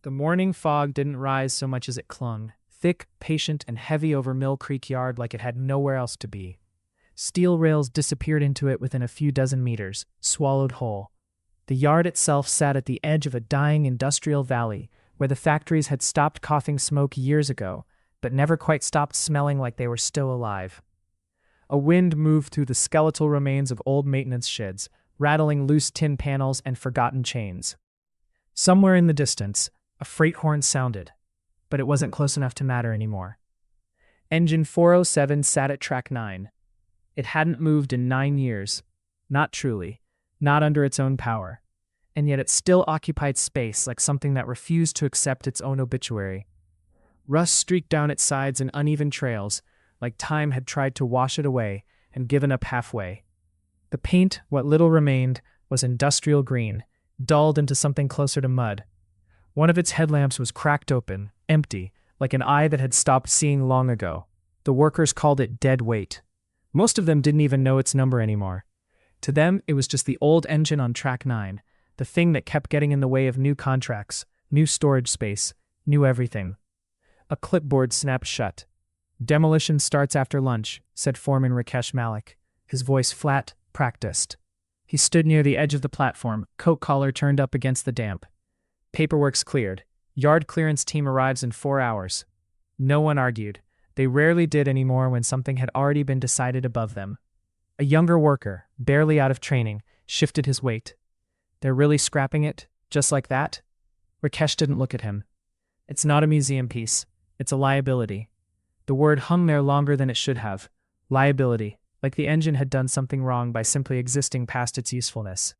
The morning fog didn't rise so much as it clung, thick, patient, and heavy over Mill Creek Yard like it had nowhere else to be. Steel rails disappeared into it within a few dozen meters, swallowed whole. The yard itself sat at the edge of a dying industrial valley, where the factories had stopped coughing smoke years ago, but never quite stopped smelling like they were still alive. A wind moved through the skeletal remains of old maintenance sheds, rattling loose tin panels and forgotten chains. Somewhere in the distance, a freight horn sounded, but it wasn't close enough to matter anymore. Engine 407 sat at track 9. It hadn't moved in 9 years. Not truly. Not under its own power. And yet it still occupied space like something that refused to accept its own obituary. Rust streaked down its sides in uneven trails, like time had tried to wash it away and given up halfway. The paint, what little remained, was industrial green, dulled into something closer to mud. One of its headlamps was cracked open, empty, like an eye that had stopped seeing long ago. The workers called it dead weight. Most of them didn't even know its number anymore. To them, it was just the old engine on track 9, the thing that kept getting in the way of new contracts, new storage space, new everything. A clipboard snapped shut. "Demolition starts after lunch," said Foreman Rakesh Malik, his voice flat, practiced. He stood near the edge of the platform, coat collar turned up against the damp. "Paperwork's cleared. Yard clearance team arrives in 4 hours." No one argued. They rarely did anymore when something had already been decided above them. A younger worker, barely out of training, shifted his weight. "They're really scrapping it? Just like that?" Rakesh didn't look at him. "It's not a museum piece. It's a liability." The word hung there longer than it should have. Liability, like the engine had done something wrong by simply existing past its usefulness.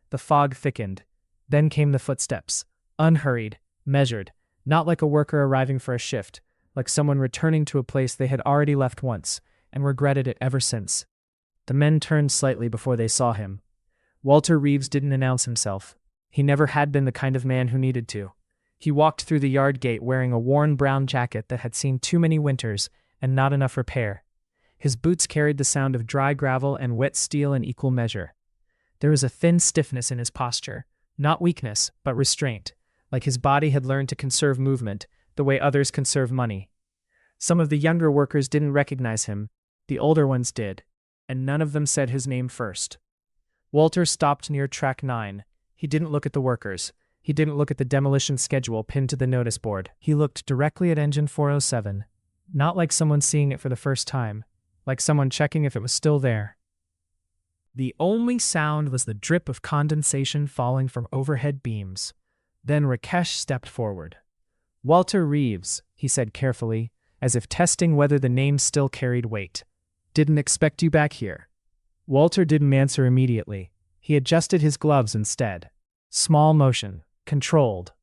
The fog thickened. Then came the footsteps. Unhurried, measured, not like a worker arriving for a shift, like someone returning to a place they had already left once, and regretted it ever since. The men turned slightly before they saw him. Walter Reeves didn't announce himself. He never had been the kind of man who needed to. He walked through the yard gate wearing a worn brown jacket that had seen too many winters and not enough repair. His boots carried the sound of dry gravel and wet steel in equal measure. There was a thin stiffness in his posture, not weakness, but restraint, like his body had learned to conserve movement the way others conserve money. Some of the younger workers didn't recognize him. The older ones did, and none of them said his name first. Walter stopped near track 9. He didn't look at the workers. He didn't look at the demolition schedule pinned to the notice board. He looked directly at engine 407, not like someone seeing it for the first time, like someone checking if it was still there. The only sound was the drip of condensation falling from overhead beams. Then Rakesh stepped forward. "Walter Reeves," he said carefully, as if testing whether the name still carried weight. "Didn't expect you back here." Walter didn't answer immediately. He adjusted his gloves instead. Small motion, controlled,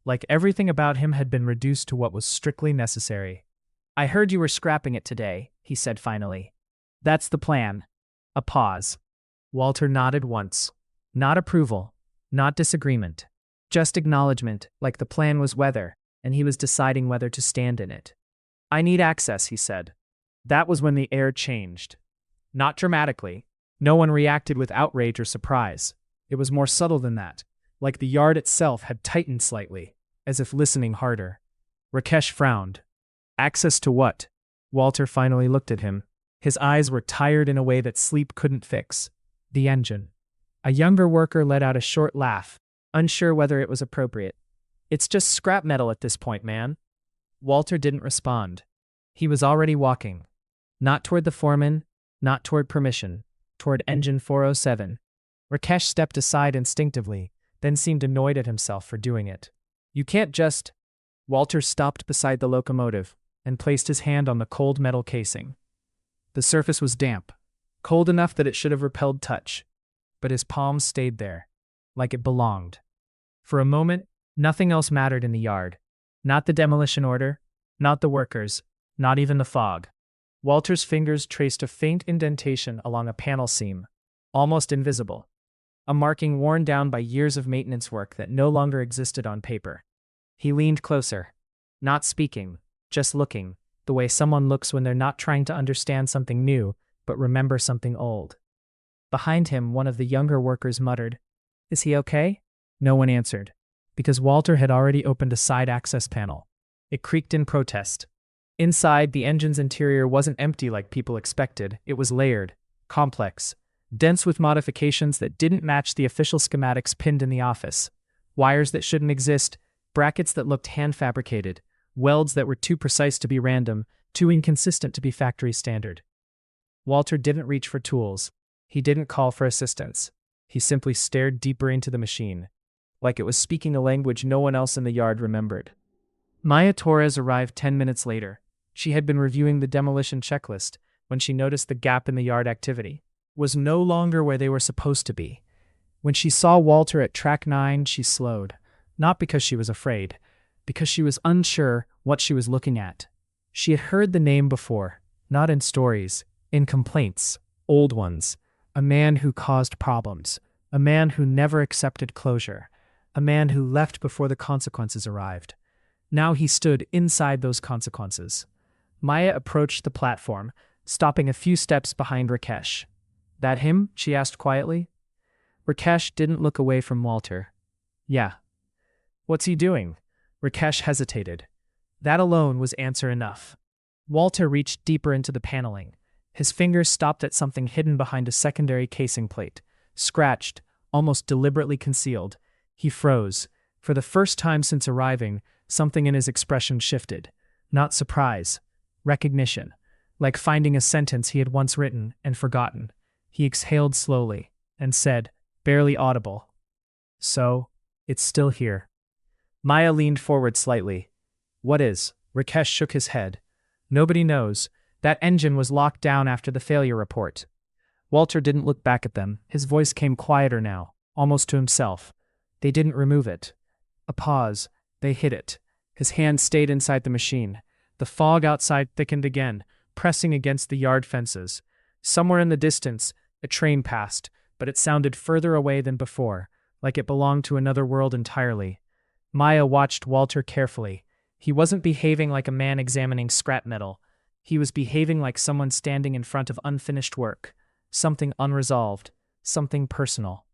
like everything about him had been reduced to what was strictly necessary. "I heard you were scrapping it today," he said finally. "That's the plan." A pause. Walter nodded once. Not approval, not disagreement, just acknowledgement, like the plan was weather, and he was deciding whether to stand in it. "I need access," he said. That was when the air changed. Not dramatically. No one reacted with outrage or surprise. It was more subtle than that, like the yard itself had tightened slightly, as if listening harder. Rakesh frowned. "Access to what?" Walter finally looked at him. His eyes were tired in a way that sleep couldn't fix. "The engine." A younger worker let out a short laugh, unsure whether it was appropriate. "It's just scrap metal at this point, man." Walter didn't respond. He was already walking. Not toward the foreman, not toward permission, toward engine 407. Rakesh stepped aside instinctively, then seemed annoyed at himself for doing it. "You can't just—" Walter stopped beside the locomotive and placed his hand on the cold metal casing. The surface was damp, cold enough that it should have repelled touch, but his palms stayed there, like it belonged. For a moment, nothing else mattered in the yard. Not the demolition order, not the workers, not even the fog. Walter's fingers traced a faint indentation along a panel seam, almost invisible. A marking worn down by years of maintenance work that no longer existed on paper. He leaned closer, not speaking, just looking, the way someone looks when they're not trying to understand something new, but remember something old. Behind him, one of the younger workers muttered, "Is he okay?" No one answered. because Walter had already opened a side access panel. It creaked in protest. Inside, the engine's interior wasn't empty like people expected. It was layered, complex, dense with modifications that didn't match the official schematics pinned in the office. Wires that shouldn't exist, brackets that looked hand-fabricated, welds that were too precise to be random, too inconsistent to be factory standard. Walter didn't reach for tools. He didn't call for assistance. He simply stared deeper into the machine, like it was speaking a language no one else in the yard remembered. Maya Torres arrived 10 minutes later. She had been reviewing the demolition checklist when she noticed the gap in the yard activity was no longer where they were supposed to be. When she saw Walter at track 9, she slowed, not because she was afraid, because she was unsure what she was looking at. She had heard the name before, not in stories, in complaints, old ones. A man who caused problems, a man who never accepted closure, a man who left before the consequences arrived. Now he stood inside those consequences. Maya approached the platform, stopping a few steps behind Rakesh. "That him?" she asked quietly. Rakesh didn't look away from Walter. "Yeah." "What's he doing?" Rakesh hesitated. That alone was answer enough. Walter reached deeper into the paneling. His fingers stopped at something hidden behind a secondary casing plate, scratched, almost deliberately concealed. He froze. For the first time since arriving, something in his expression shifted. Not surprise. Recognition. Like finding a sentence he had once written and forgotten. He exhaled slowly and said, barely audible, "So, it's still here." Maya leaned forward slightly. "What is?" Rakesh shook his head. "Nobody knows. That engine was locked down after the failure report." Walter didn't look back at them. His voice came quieter now, almost to himself. "They didn't remove it." A pause. They hid it. His hand stayed inside the machine. The fog outside thickened again, pressing against the yard fences. Somewhere in the distance, a train passed, but it sounded further away than before, like it belonged to another world entirely. Maya watched Walter carefully. He wasn't behaving like a man examining scrap metal. He was behaving like someone standing in front of unfinished work, something unresolved, something personal.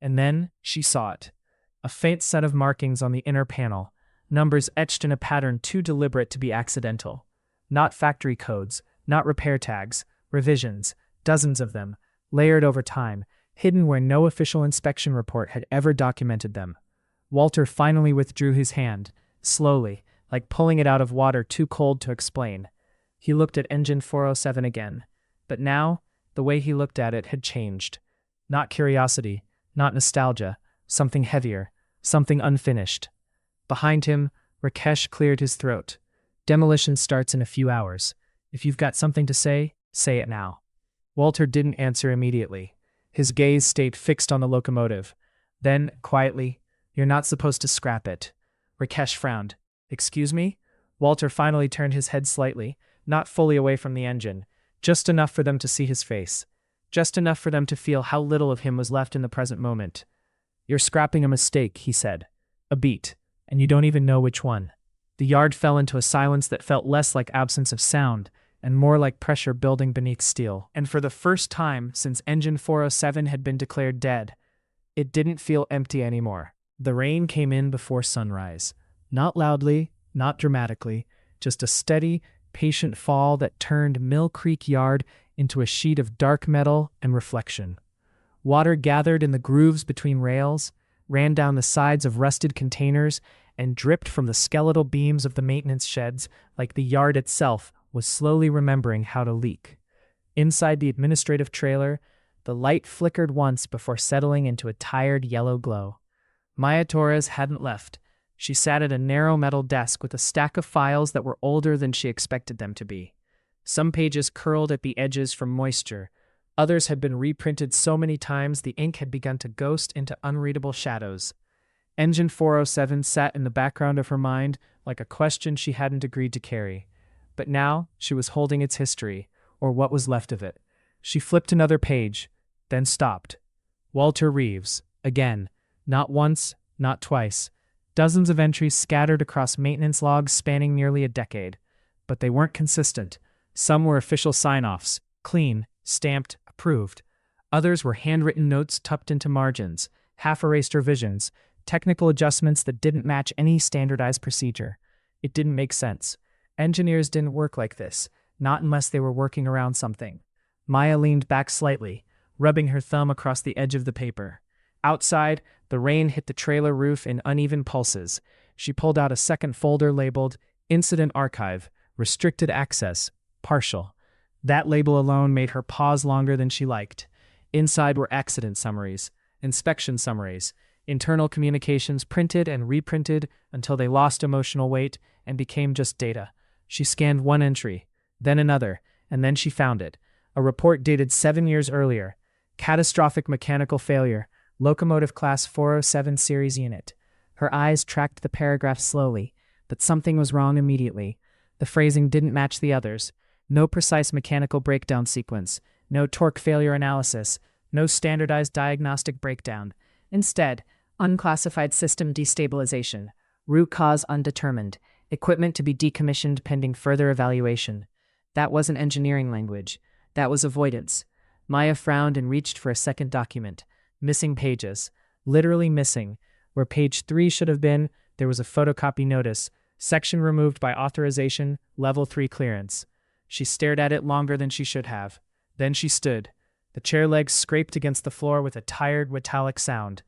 And then she saw it. A faint set of markings on the inner panel, numbers etched in a pattern too deliberate to be accidental. Not factory codes, not repair tags, revisions, dozens of them, layered over time, hidden where no official inspection report had ever documented them. Walter finally withdrew his hand, slowly, like pulling it out of water too cold to explain. He looked at engine 407 again, but now, the way he looked at it had changed. Not curiosity, not nostalgia, something heavier, something unfinished. Behind him, Rakesh cleared his throat. "Demolition starts in a few hours. If you've got something to say it now." Walter didn't answer immediately. His gaze stayed fixed on the locomotive. Then, quietly, "You're not supposed to scrap it." Rakesh frowned. "Excuse me?" Walter finally turned his head slightly, not fully away from the engine, just enough for them to see his face, just enough for them to feel how little of him was left in the present moment. "You're scrapping a mistake," he said. "A beat, and you don't even know which one." The yard fell into a silence that felt less like absence of sound and more like pressure building beneath steel. And for the first time since engine 407 had been declared dead, it didn't feel empty anymore. The rain came in before sunrise. Not loudly, not dramatically, just a steady, patient fall that turned Mill Creek Yard into a sheet of dark metal and reflection. Water gathered in the grooves between rails, ran down the sides of rusted containers, and dripped from the skeletal beams of the maintenance sheds like the yard itself was slowly remembering how to leak. Inside the administrative trailer, the light flickered once before settling into a tired yellow glow. Maya Torres hadn't left. She sat at a narrow metal desk with a stack of files that were older than she expected them to be. Some pages curled at the edges from moisture. Others had been reprinted so many times the ink had begun to ghost into unreadable shadows. Engine 407 sat in the background of her mind like a question she hadn't agreed to carry. But now she was holding its history, or what was left of it. She flipped another page, then stopped. Walter Reeves, again, not once, not twice. Dozens of entries scattered across maintenance logs spanning nearly a decade. But they weren't consistent. Some were official sign-offs, clean, stamped, approved. Others were handwritten notes tucked into margins, half-erased revisions, technical adjustments that didn't match any standardized procedure. It didn't make sense. Engineers didn't work like this, not unless they were working around something. Maya leaned back slightly, rubbing her thumb across the edge of the paper. Outside, the rain hit the trailer roof in uneven pulses. She pulled out a second folder labeled Incident Archive, Restricted Access, Partial. That label alone made her pause longer than she liked. Inside were accident summaries, inspection summaries, internal communications printed and reprinted until they lost emotional weight and became just data. She scanned one entry, then another, and then she found it. A report dated 7 years earlier. Catastrophic mechanical failure, Locomotive Class 407 Series Unit. Her eyes tracked the paragraph slowly, but something was wrong immediately. The phrasing didn't match the others. No precise mechanical breakdown sequence, no torque failure analysis, no standardized diagnostic breakdown. Instead, unclassified system destabilization, root cause undetermined, equipment to be decommissioned pending further evaluation. That wasn't engineering language. That was avoidance. Maya frowned and reached for a second document. Missing pages. Literally missing. Where page 3 should have been, there was a photocopy notice. Section removed by authorization, level 3 clearance. She stared at it longer than she should have. Then she stood. The chair legs scraped against the floor with a tired, metallic sound.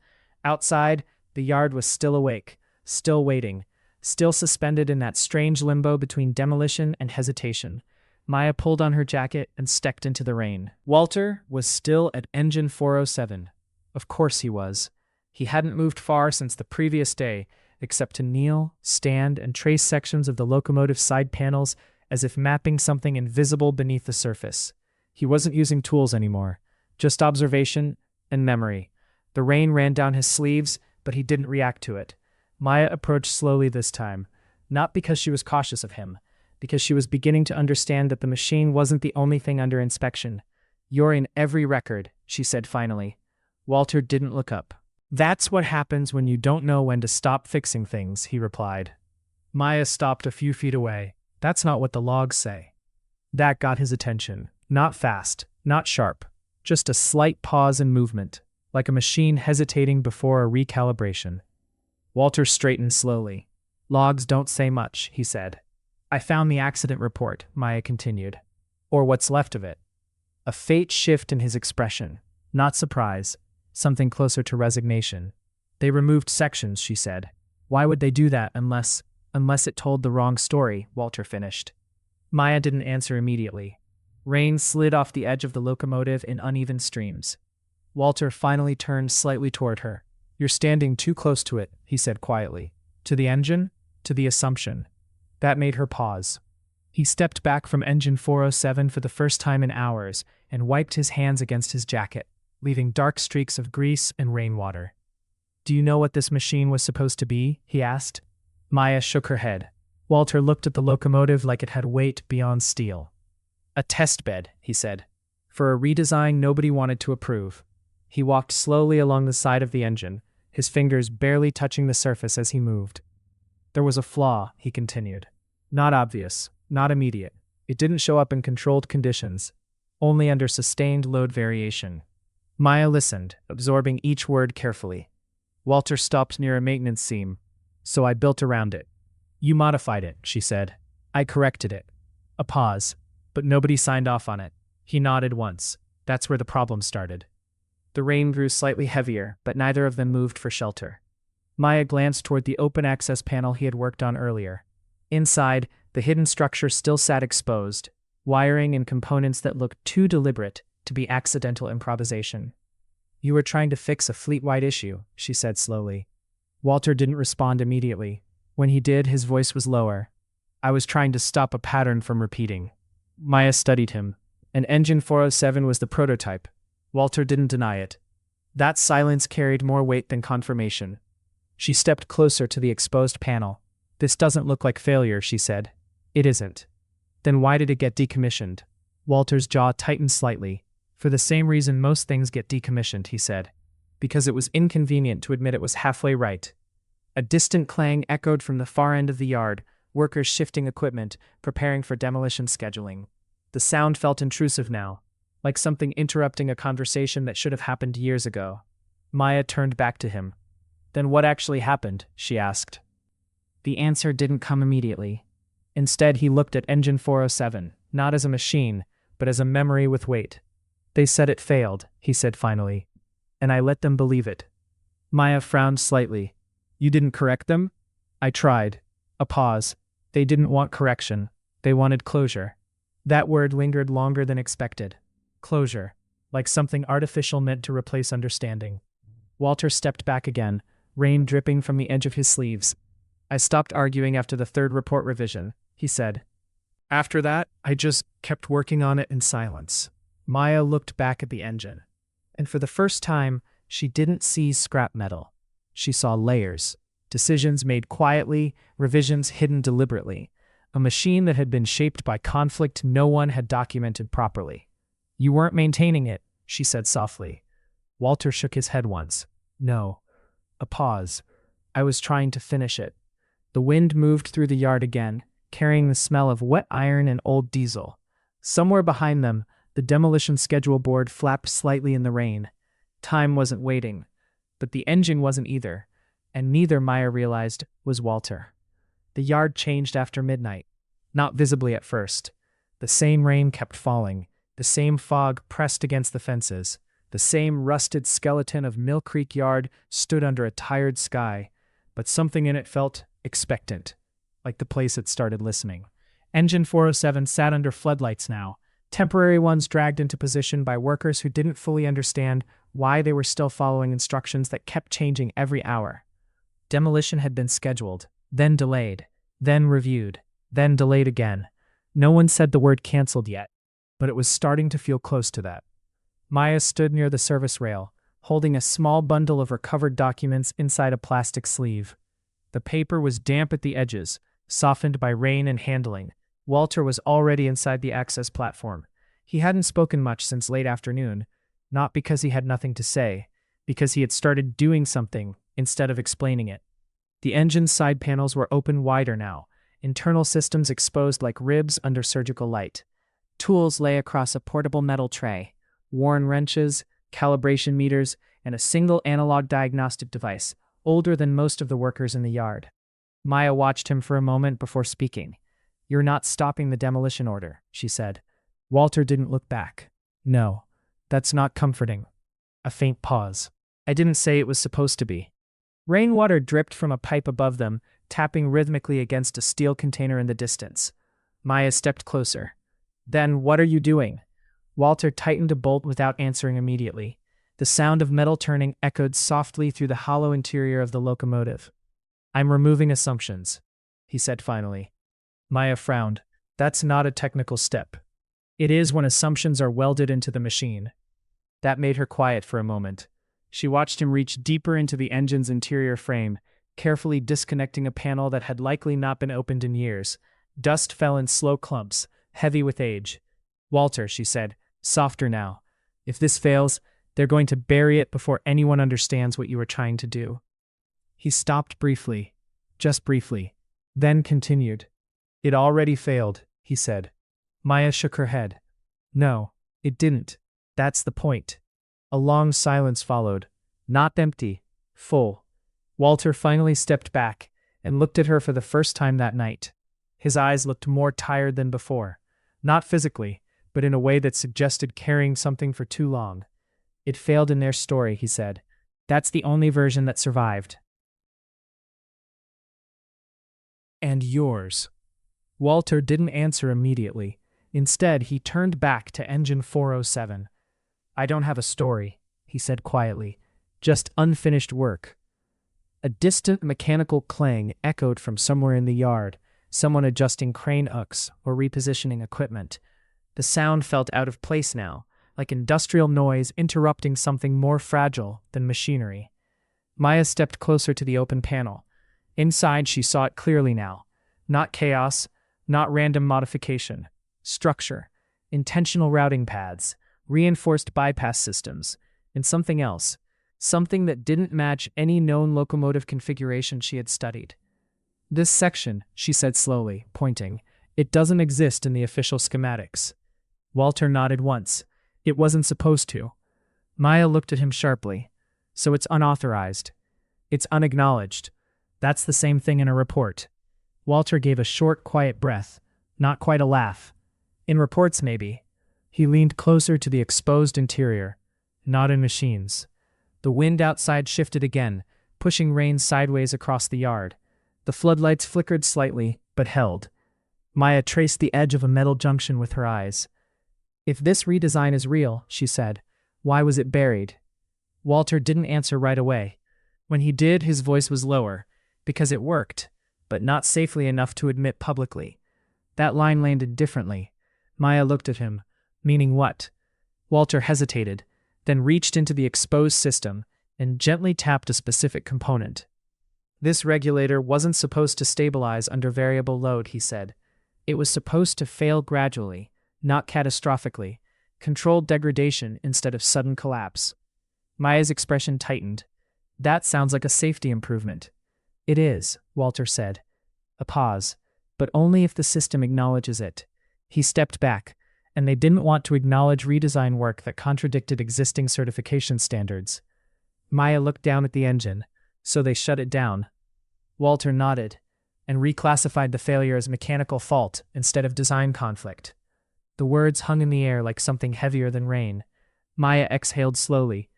Outside, the yard was still awake, still waiting, still suspended in that strange limbo between demolition and hesitation. Maya pulled on her jacket and stepped into the rain. Walter was still at engine 407. Of course he was. He hadn't moved far since the previous day, except to kneel, stand, and trace sections of the locomotive side panels as if mapping something invisible beneath the surface. He wasn't using tools anymore, just observation and memory. The rain ran down his sleeves, but he didn't react to it. Maya approached slowly this time, not because she was cautious of him, because she was beginning to understand that the machine wasn't the only thing under inspection. "You're in every record," she said finally. Walter didn't look up. "That's what happens when you don't know when to stop fixing things," he replied. Maya stopped a few feet away. "That's not what the logs say." That got his attention. Not fast, not sharp, just a slight pause in movement, like a machine hesitating before a recalibration. Walter straightened slowly. "Logs don't say much," he said. "I found the accident report," Maya continued. "Or what's left of it." A faint shift in his expression. Not surprise. Something closer to resignation. "They removed sections," she said. "Why would they do that unless it told the wrong story?" Walter finished. Maya didn't answer immediately. Rain slid off the edge of the locomotive in uneven streams. Walter finally turned slightly toward her. "You're standing too close to it," he said quietly. "To the engine? To the assumption." That made her pause. He stepped back from engine 407 for the first time in hours and wiped his hands against his jacket, leaving dark streaks of grease and rainwater. "Do you know what this machine was supposed to be?" he asked. Maya shook her head. Walter looked at the locomotive like it had weight beyond steel. "A test bed," he said. "For a redesign nobody wanted to approve." He walked slowly along the side of the engine, his fingers barely touching the surface as he moved. "There was a flaw," he continued. "Not obvious, not immediate. It didn't show up in controlled conditions, only under sustained load variation." Maya listened, absorbing each word carefully. "Walter stopped near a maintenance seam, so I built around it." "You modified it," she said. "I corrected it." A pause, but nobody signed off on it. He nodded once. That's where the problem started. The rain grew slightly heavier, but neither of them moved for shelter. Maya glanced toward the open access panel he had worked on earlier. Inside, the hidden structure still sat exposed, wiring and components that looked too deliberate to be accidental improvisation. "You were trying to fix a fleet-wide issue," she said slowly. Walter didn't respond immediately. When he did, his voice was lower. "I was trying to stop a pattern from repeating." Maya studied him. And engine 407 was the prototype. Walter didn't deny it. That silence carried more weight than confirmation. She stepped closer to the exposed panel. "This doesn't look like failure," she said. "It isn't." "Then why did it get decommissioned?" Walter's jaw tightened slightly. "For the same reason most things get decommissioned," he said. "Because it was inconvenient to admit it was halfway right." A distant clang echoed from the far end of the yard, workers shifting equipment, preparing for demolition scheduling. The sound felt intrusive now, like something interrupting a conversation that should have happened years ago. Maya turned back to him. Then what actually happened? She asked. The answer didn't come immediately. Instead, he looked at Engine 407, not as a machine, but as a memory with weight. They said it failed, he said finally. And I let them believe it. Maya frowned slightly. You didn't correct them? I tried. A pause. They didn't want correction. They wanted closure. That word lingered longer than expected. Closure. Like something artificial meant to replace understanding. Walter stepped back again, rain dripping from the edge of his sleeves. I stopped arguing after the third report revision, he said. After that, I just kept working on it in silence. Maya looked back at the engine. And for the first time, she didn't see scrap metal. She saw layers. Decisions made quietly, revisions hidden deliberately. A machine that had been shaped by conflict no one had documented properly. You weren't maintaining it, she said softly. Walter shook his head once. No. A pause. I was trying to finish it. The wind moved through the yard again, carrying the smell of wet iron and old diesel. Somewhere behind them, the demolition schedule board flapped slightly in the rain. Time wasn't waiting. But the engine wasn't either. And neither, Maya realized, was Walter. The yard changed after midnight. Not visibly at first. The same rain kept falling. The same fog pressed against the fences. The same rusted skeleton of Mill Creek Yard stood under a tired sky. But something in it felt expectant, like the place had started listening. Engine 407 sat under floodlights now, temporary ones dragged into position by workers who didn't fully understand why they were still following instructions that kept changing every hour. Demolition had been scheduled, then delayed, then reviewed, then delayed again. No one said the word canceled yet, but it was starting to feel close to that. Maya stood near the service rail, holding a small bundle of recovered documents inside a plastic sleeve. The paper was damp at the edges, softened by rain and handling. Walter was already inside the access platform. He hadn't spoken much since late afternoon, not because he had nothing to say, because he had started doing something instead of explaining it. The engine's side panels were open wider now, internal systems exposed like ribs under surgical light. Tools lay across a portable metal tray, worn wrenches, calibration meters, and a single analog diagnostic device, older than most of the workers in the yard. Maya watched him for a moment before speaking. You're not stopping the demolition order, she said. Walter didn't look back. No, that's not comforting. A faint pause. I didn't say it was supposed to be. Rainwater dripped from a pipe above them, tapping rhythmically against a steel container in the distance. Maya stepped closer. Then what are you doing? Walter tightened a bolt without answering immediately. The sound of metal turning echoed softly through the hollow interior of the locomotive. I'm removing assumptions, he said finally. Maya frowned. That's not a technical step. It is when assumptions are welded into the machine. That made her quiet for a moment. She watched him reach deeper into the engine's interior frame, carefully disconnecting a panel that had likely not been opened in years. Dust fell in slow clumps, heavy with age. Walter, she said, softer now. If this fails, they're going to bury it before anyone understands what you were trying to do. He stopped briefly, just briefly, then continued. It already failed, he said. Maya shook her head. No, it didn't. That's the point. A long silence followed, not empty, full. Walter finally stepped back and looked at her for the first time that night. His eyes looked more tired than before, not physically, but in a way that suggested carrying something for too long. It failed in their story, he said. That's the only version that survived. And yours. Walter didn't answer immediately. Instead, he turned back to Engine 407. I don't have a story, he said quietly. Just unfinished work. A distant mechanical clang echoed from somewhere in the yard, someone adjusting crane hooks or repositioning equipment. The sound felt out of place now, like industrial noise interrupting something more fragile than machinery. Maya stepped closer to the open panel. Inside, she saw it clearly now. Not chaos, not random modification. Structure, intentional routing paths, reinforced bypass systems, and something else. Something that didn't match any known locomotive configuration she had studied. This section, she said slowly, pointing, it doesn't exist in the official schematics. Walter nodded once. It wasn't supposed to. Maya looked at him sharply. So it's unauthorized. It's unacknowledged. That's the same thing in a report. Walter gave a short, quiet breath, not quite a laugh. In reports, maybe. He leaned closer to the exposed interior, not in machines. The wind outside shifted again, pushing rain sideways across the yard. The floodlights flickered slightly, but held. Maya traced the edge of a metal junction with her eyes. If this redesign is real, she said, why was it buried? Walter didn't answer right away. When he did, his voice was lower, because it worked, but not safely enough to admit publicly. That line landed differently. Maya looked at him, meaning what? Walter hesitated, then reached into the exposed system and gently tapped a specific component. This regulator wasn't supposed to stabilize under variable load, he said. It was supposed to fail gradually, not catastrophically, controlled degradation instead of sudden collapse. Maya's expression tightened. That sounds like a safety improvement. It is, Walter said. A pause, but only if the system acknowledges it. He stepped back, and they didn't want to acknowledge redesign work that contradicted existing certification standards. Maya looked down at the engine, so they shut it down. Walter nodded, and reclassified the failure as mechanical fault instead of design conflict. The words hung in the air like something heavier than rain. Maya exhaled slowly.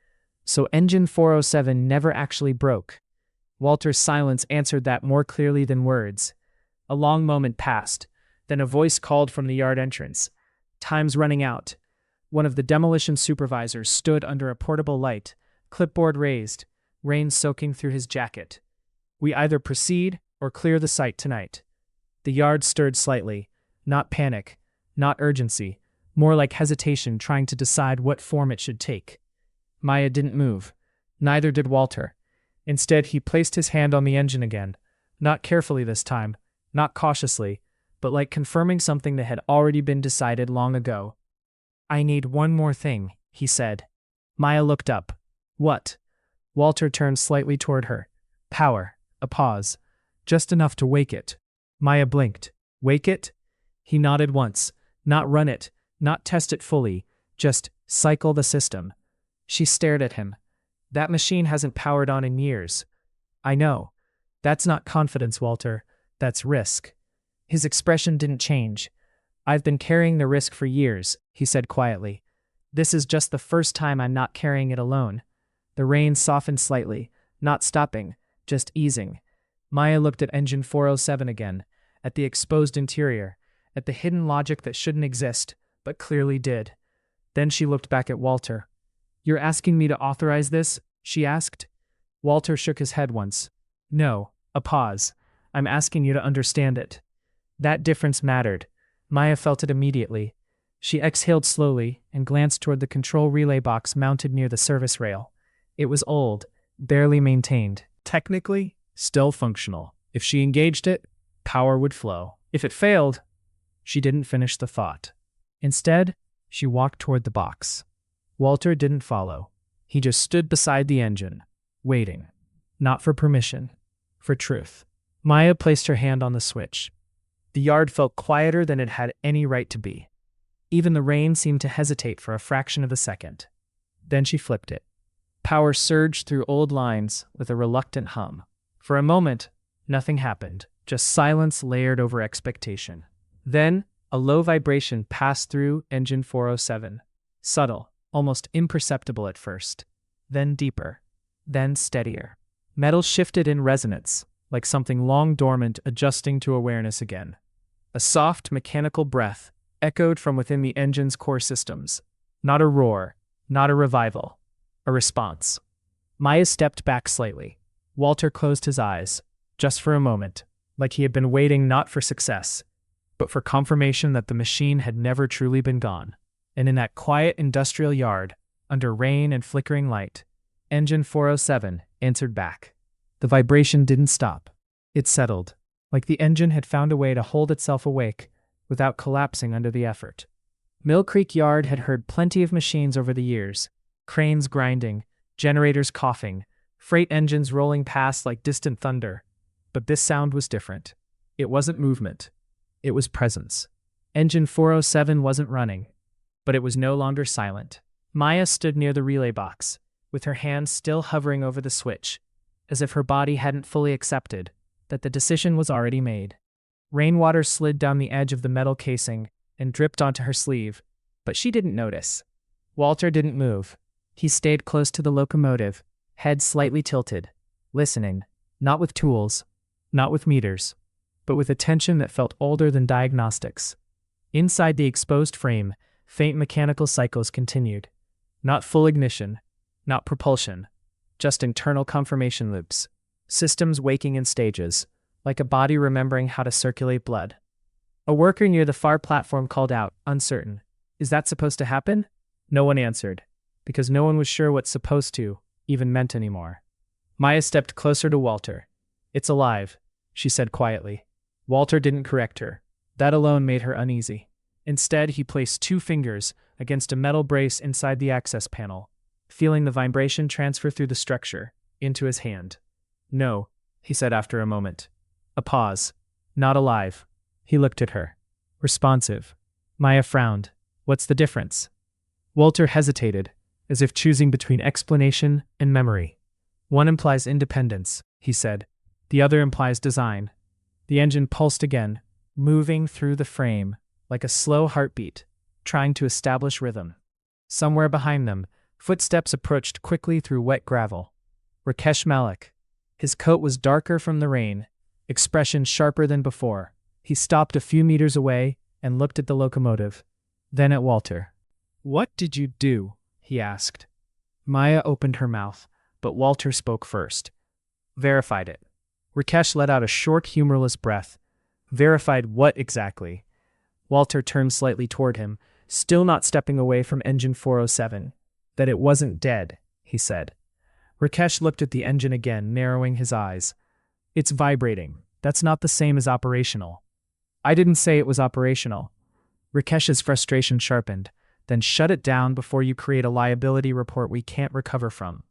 So engine 407 never actually broke. Walter's silence answered that more clearly than words. A long moment passed, then a voice called from the yard entrance. Time's running out. One of the demolition supervisors stood under a portable light, clipboard raised, rain soaking through his jacket. We either proceed or clear the site tonight. The yard stirred slightly, not panic, not urgency, more like hesitation trying to decide what form it should take. Maya didn't move. Neither did Walter. Instead, he placed his hand on the engine again, not carefully this time, not cautiously, but like confirming something that had already been decided long ago. I need one more thing, he said. Maya looked up. What? Walter turned slightly toward her. Power. A pause. Just enough to wake it. Maya blinked. Wake it? He nodded once. Not run it, not test it fully, just cycle the system. She stared at him. That machine hasn't powered on in years. I know. That's not confidence, Walter. That's risk. His expression didn't change. I've been carrying the risk for years, he said quietly. This is just the first time I'm not carrying it alone. The rain softened slightly, not stopping, just easing. Maya looked at engine 407 again, at the exposed interior, at the hidden logic that shouldn't exist, but clearly did. Then she looked back at Walter. You're asking me to authorize this? She asked. Walter shook his head once. No, a pause. I'm asking you to understand it. That difference mattered. Maya felt it immediately. She exhaled slowly and glanced toward the control relay box mounted near the service rail. It was old, barely maintained. Technically, still functional. If she engaged it, power would flow. If it failed, she didn't finish the thought. Instead, she walked toward the box. Walter didn't follow. He just stood beside the engine, waiting. Not for permission, for truth. Maya placed her hand on the switch. The yard felt quieter than it had any right to be. Even the rain seemed to hesitate for a fraction of a second. Then she flipped it. Power surged through old lines with a reluctant hum. For a moment, nothing happened, just silence layered over expectation. Then, a low vibration passed through engine 407. Subtle, almost imperceptible at first. Then deeper. Then steadier. Metal shifted in resonance, like something long dormant adjusting to awareness again. A soft, mechanical breath echoed from within the engine's core systems. Not a roar, not a revival. A response. Maya stepped back slightly. Walter closed his eyes, just for a moment, like he had been waiting not for success, but for confirmation that the machine had never truly been gone. And in that quiet industrial yard, under rain and flickering light, engine 407 answered back. The vibration didn't stop. It settled, like the engine had found a way to hold itself awake without collapsing under the effort. Mill Creek Yard had heard plenty of machines over the years, cranes grinding, generators coughing, freight engines rolling past like distant thunder. But this sound was different. It wasn't movement. It was presence. Engine 407 wasn't running, but it was no longer silent. Maya stood near the relay box, with her hand still hovering over the switch. as if her body hadn't fully accepted that the decision was already made. Rainwater slid down the edge of the metal casing and dripped onto her sleeve, but she didn't notice. Walter didn't move. He stayed close to the locomotive, head slightly tilted, listening, not with tools, not with meters, but with attention that felt older than diagnostics. Inside the exposed frame, faint mechanical cycles continued. Not full ignition, not propulsion, just internal confirmation loops. Systems waking in stages, like a body remembering how to circulate blood. A worker near the far platform called out, uncertain. Is that supposed to happen? No one answered, because no one was sure what supposed to even meant anymore. Maya stepped closer to Walter. It's alive, she said quietly. Walter didn't correct her. That alone made her uneasy. Instead, he placed 2 fingers against a metal brace inside the access panel, feeling the vibration transfer through the structure into his hand. No, he said after a moment. A pause. Not alive. He looked at her. Responsive. Maya frowned. What's the difference? Walter hesitated, as if choosing between explanation and memory. One implies independence, he said. The other implies design. The engine pulsed again, moving through the frame like a slow heartbeat, trying to establish rhythm. Somewhere behind them, footsteps approached quickly through wet gravel. Rakesh Malik. His coat was darker from the rain, expression sharper than before. He stopped a few meters away and looked at the locomotive, then at Walter. What did you do? He asked. Maya opened her mouth, but Walter spoke first. Verified it. Rakesh let out a short, humorless breath. Verified what exactly? Walter turned slightly toward him, still not stepping away from engine 407. That it wasn't dead, he said. Rakesh looked at the engine again, narrowing his eyes. It's vibrating. That's not the same as operational. I didn't say it was operational. Rakesh's frustration sharpened. Then shut it down before you create a liability report we can't recover from.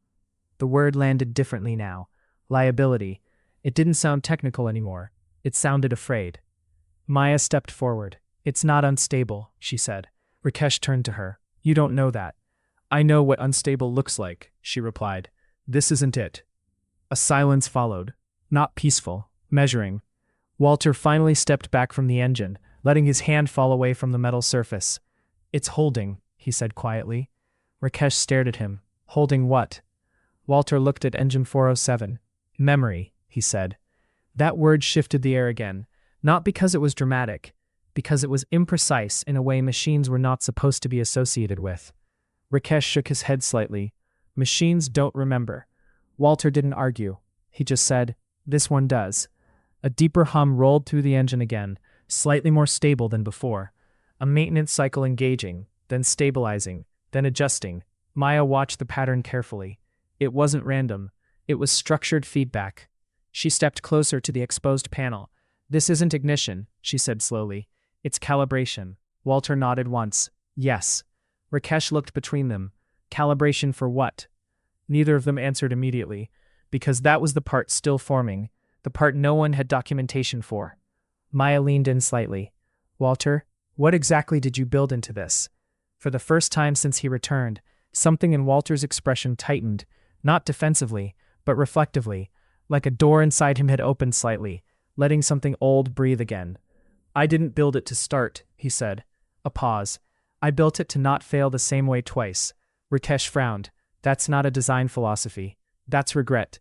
The word landed differently now. Liability. It didn't sound technical anymore. It sounded afraid. Maya stepped forward. It's not unstable, she said. Rakesh turned to her. You don't know that. I know what unstable looks like, she replied. This isn't it. A silence followed. Not peaceful. Measuring. Walter finally stepped back from the engine, letting his hand fall away from the metal surface. It's holding, he said quietly. Rakesh stared at him. Holding what? Walter looked at engine 407. Memory, he said. That word shifted the air again, not because it was dramatic, because it was imprecise in a way machines were not supposed to be associated with. Rakesh shook his head slightly. Machines don't remember. Walter didn't argue. He just said, this one does. A deeper hum rolled through the engine again, slightly more stable than before. A maintenance cycle engaging, then stabilizing, then adjusting. Maya watched the pattern carefully. It wasn't random. It was structured feedback. She stepped closer to the exposed panel. This isn't ignition, she said slowly. It's calibration. Walter nodded once. Yes. Rakesh looked between them. Calibration for what? Neither of them answered immediately, because that was the part still forming, the part no one had documentation for. Maya leaned in slightly. Walter, what exactly did you build into this? For the first time since he returned, something in Walter's expression tightened, not defensively, but reflectively, like a door inside him had opened slightly, letting something old breathe again. I didn't build it to start, he said. A pause. I built it to not fail the same way twice. Rakesh frowned. That's not a design philosophy. That's regret.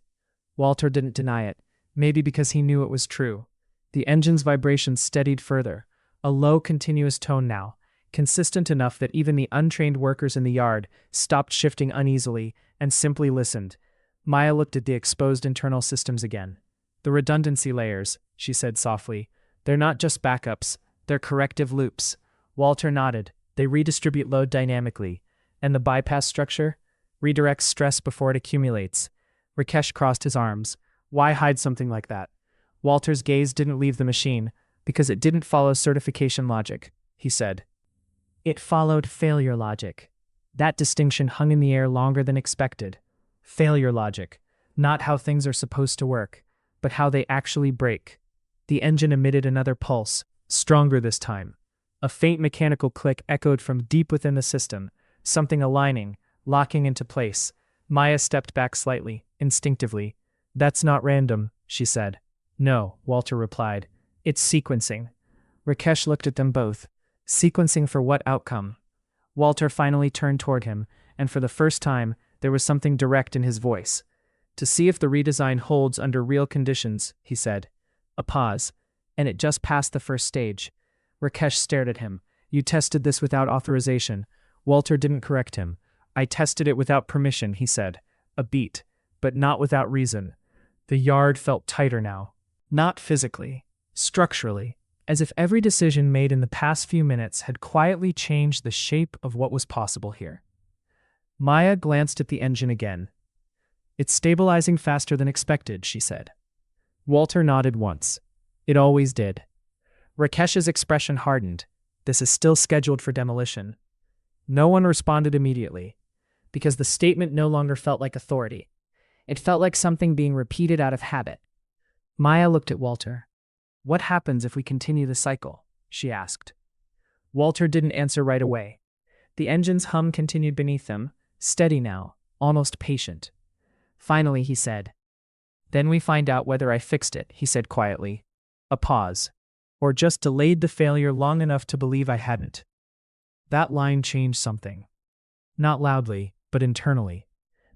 Walter didn't deny it, maybe because he knew it was true. The engine's vibration steadied further, a low, continuous tone now, consistent enough that even the untrained workers in the yard stopped shifting uneasily and simply listened. Maya looked at the exposed internal systems again. The redundancy layers, she said softly. They're not just backups, they're corrective loops. Walter nodded. They redistribute load dynamically. And the bypass structure? Redirects stress before it accumulates. Rakesh crossed his arms. Why hide something like that? Walter's gaze didn't leave the machine, because it didn't follow certification logic, he said. It followed failure logic. That distinction hung in the air longer than expected. Failure logic. Not how things are supposed to work, but how they actually break. The engine emitted another pulse, stronger this time. A faint mechanical click echoed from deep within the system, something aligning, locking into place. Maya stepped back slightly, instinctively. That's not random, she said. No, Walter replied. It's sequencing. Rakesh looked at them both. Sequencing for what outcome? Walter finally turned toward him, and for the first time, there was something direct in his voice. To see if the redesign holds under real conditions, he said. A pause. And it just passed the first stage. Rakesh stared at him. You tested this without authorization. Walter didn't correct him. I tested it without permission, he said. A beat, but not without reason. The yard felt tighter now. Not physically, structurally, as if every decision made in the past few minutes had quietly changed the shape of what was possible here. Maya glanced at the engine again. It's stabilizing faster than expected, she said. Walter nodded once. It always did. Rakesh's expression hardened. This is still scheduled for demolition. No one responded immediately, because the statement no longer felt like authority. It felt like something being repeated out of habit. Maya looked at Walter. What happens if we continue the cycle? She asked. Walter didn't answer right away. The engine's hum continued beneath them, steady now, almost patient. Finally, he said, Then we find out whether I fixed it, he said quietly. A pause. Or just delayed the failure long enough to believe I hadn't. That line changed something. Not loudly, but internally.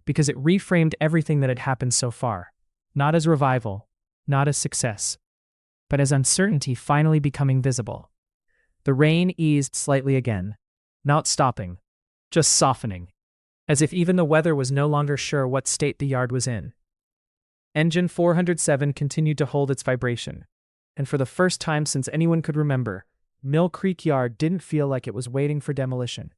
Because it reframed everything that had happened so far. Not as revival, not as success, but as uncertainty finally becoming visible. The rain eased slightly again. Not stopping, just softening. As if even the weather was no longer sure what state the yard was in. Engine 407 continued to hold its vibration. And for the first time since anyone could remember, Mill Creek Yard didn't feel like it was waiting for demolition.